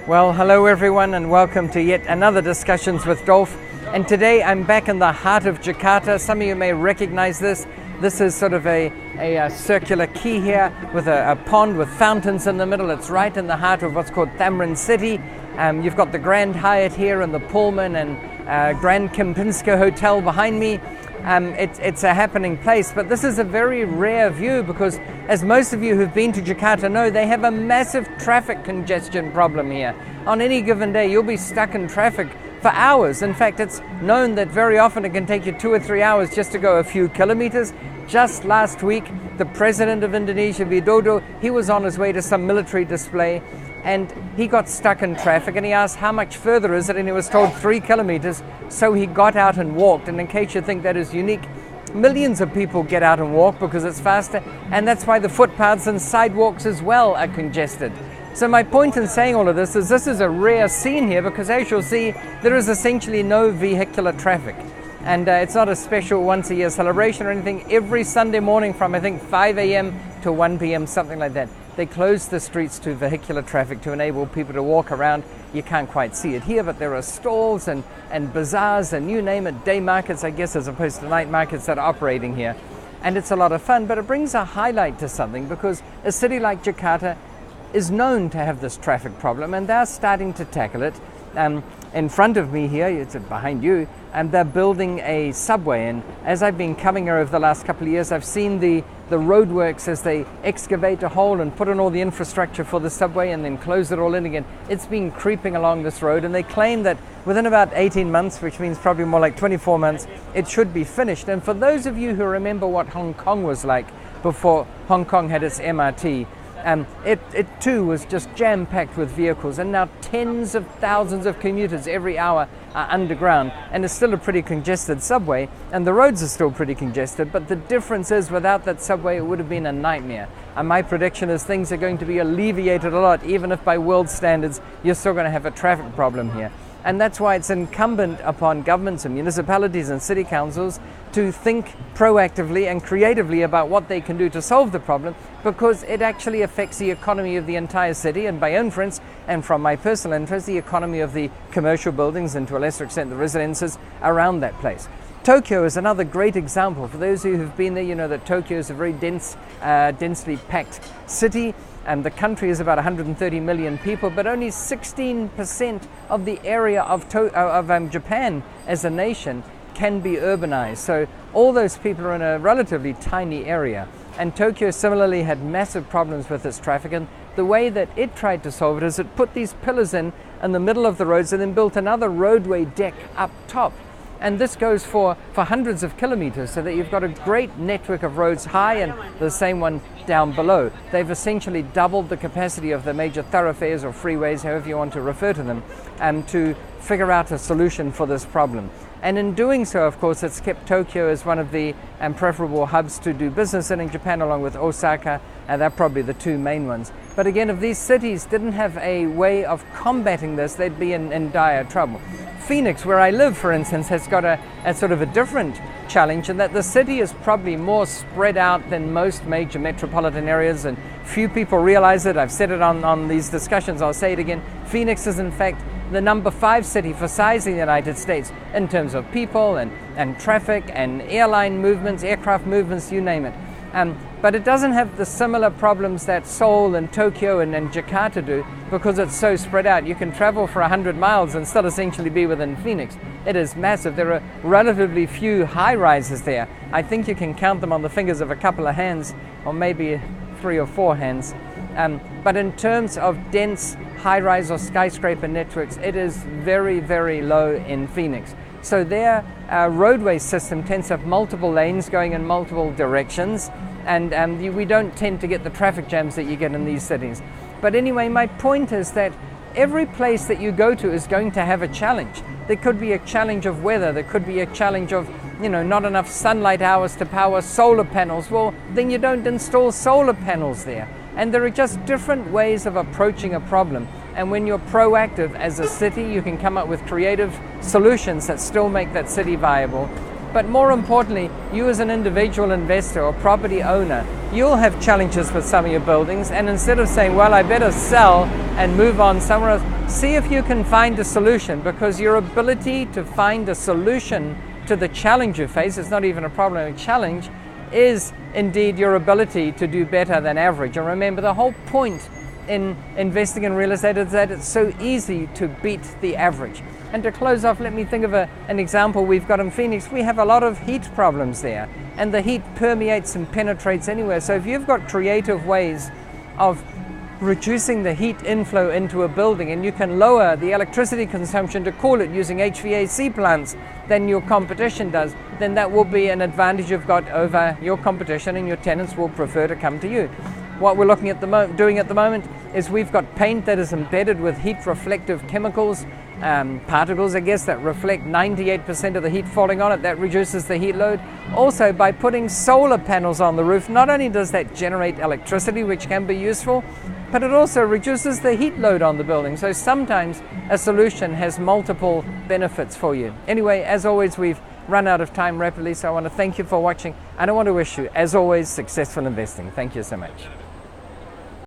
Well, hello everyone and welcome to yet another Discussions with Dolf. And today I'm back in the heart of Jakarta. Some of you may recognize this. This is sort of a circular quay here with a pond with fountains in the middle. It's right in the heart of what's called Tamrin City. You've got the Grand Hyatt here and the Pullman and Grand Kempinski Hotel behind me. It's a happening place, but this is a very rare view because, as most of you who've been to Jakarta know, they have a massive traffic congestion problem here. On any given day, you'll be stuck in traffic for hours. In fact, it's known that very often it can take you 2 or 3 hours just to go a few kilometers. Just last week, the president of Indonesia, Widodo, he was on his way to some military display and he got stuck in traffic and he asked how much further is it, and he was told 3 kilometers. So he got out and walked, and in case you think that is unique, millions of people get out and walk because it's faster, and that's why the footpaths and sidewalks as well are congested. So my point in saying all of this is a rare scene here because, as you'll see, there is essentially no vehicular traffic. And it's not a special once a year celebration or anything. Every Sunday morning from I think 5 a.m. to 1 p.m, something like that, they close the streets to vehicular traffic to enable people to walk around. You can't quite see it here, but there are stalls and bazaars and you name it, day markets, I guess, as opposed to night markets that are operating here. And it's a lot of fun, but it brings a highlight to something because a city like Jakarta is known to have this traffic problem, and they're starting to tackle it. In front of me here, it's behind you, and they're building a subway. And as I've been coming here over the last couple of years, I've seen the roadworks as they excavate a hole and put in all the infrastructure for the subway and then close it all in again. It's been creeping along this road, and they claim that within about 18 months, which means probably more like 24 months, it should be finished. And for those of you who remember what Hong Kong was like before Hong Kong had its MRT, it too was just jam-packed with vehicles, and now tens of thousands of commuters every hour are underground, and it's still a pretty congested subway, and the roads are still pretty congested, but the difference is without that subway it would have been a nightmare. And my prediction is things are going to be alleviated a lot, even if by world standards you're still going to have a traffic problem here. And that's why it's incumbent upon governments and municipalities and city councils to think proactively and creatively about what they can do to solve the problem, because it actually affects the economy of the entire city, and by inference, and from my personal interest, the economy of the commercial buildings and to a lesser extent the residences around that place. Tokyo is another great example. For those of you who've been there, you know that Tokyo is a very densely packed city. And the country is about 130 million people, but only 16% of the area of Japan as a nation can be urbanized. So all those people are in a relatively tiny area. And Tokyo similarly had massive problems with its traffic. And the way that it tried to solve it is it put these pillars in the middle of the roads and then built another roadway deck up top. And this goes for hundreds of kilometers, so that you've got a great network of roads high and the same one down below. They've essentially doubled the capacity of the major thoroughfares or freeways, however you want to refer to them, to figure out a solution for this problem. And in doing so, of course, it's kept Tokyo as one of the preferable hubs to do business in Japan, along with Osaka, and they're probably the two main ones. But again, if these cities didn't have a way of combating this, they'd be in dire trouble. Phoenix, where I live, for instance, has got a sort of a different challenge in that the city is probably more spread out than most major metropolitan areas, and few people realize it. I've said it on these discussions, I'll say it again. Phoenix is in fact the number 5 city for size in the United States in terms of people and traffic and airline movements, aircraft movements, you name it. But it doesn't have the similar problems that Seoul and Tokyo and Jakarta do, because it's so spread out. You can travel for 100 miles and still essentially be within Phoenix. It is massive. There are relatively few high-rises there. I think you can count them on the fingers of a couple of hands, or maybe 3 or 4 hands. But in terms of dense high-rise or skyscraper networks, it is very, very low in Phoenix. So their roadway system tends to have multiple lanes going in multiple directions, and we don't tend to get the traffic jams that you get in these cities. But anyway, my point is that every place that you go to is going to have a challenge. There could be a challenge of weather, there could be a challenge of, not enough sunlight hours to power solar panels. Well, then you don't install solar panels there. And there are just different ways of approaching a problem. And when you're proactive as a city, you can come up with creative solutions that still make that city viable. But more importantly, you as an individual investor or property owner, you'll have challenges with some of your buildings, and instead of saying, well, I better sell and move on somewhere else, see if you can find a solution, because your ability to find a solution to the challenge you face, it's not even a problem, a challenge, is indeed your ability to do better than average. And remember, the whole point in investing in real estate is that it's so easy to beat the average. And to close off, let me think of an example we've got in Phoenix. We have a lot of heat problems there, and the heat permeates and penetrates anywhere. So if you've got creative ways of reducing the heat inflow into a building, and you can lower the electricity consumption to cool it using HVAC plants than your competition does, then that will be an advantage you've got over your competition, and your tenants will prefer to come to you. What we're looking at doing at the moment is we've got paint that is embedded with heat reflective chemicals, particles, I guess, that reflect 98% of the heat falling on it. That reduces the heat load. Also, by putting solar panels on the roof, not only does that generate electricity, which can be useful, but it also reduces the heat load on the building. So sometimes a solution has multiple benefits for you. Anyway, as always, we've run out of time rapidly, so I want to thank you for watching, and I want to wish you, as always, successful investing. Thank you so much.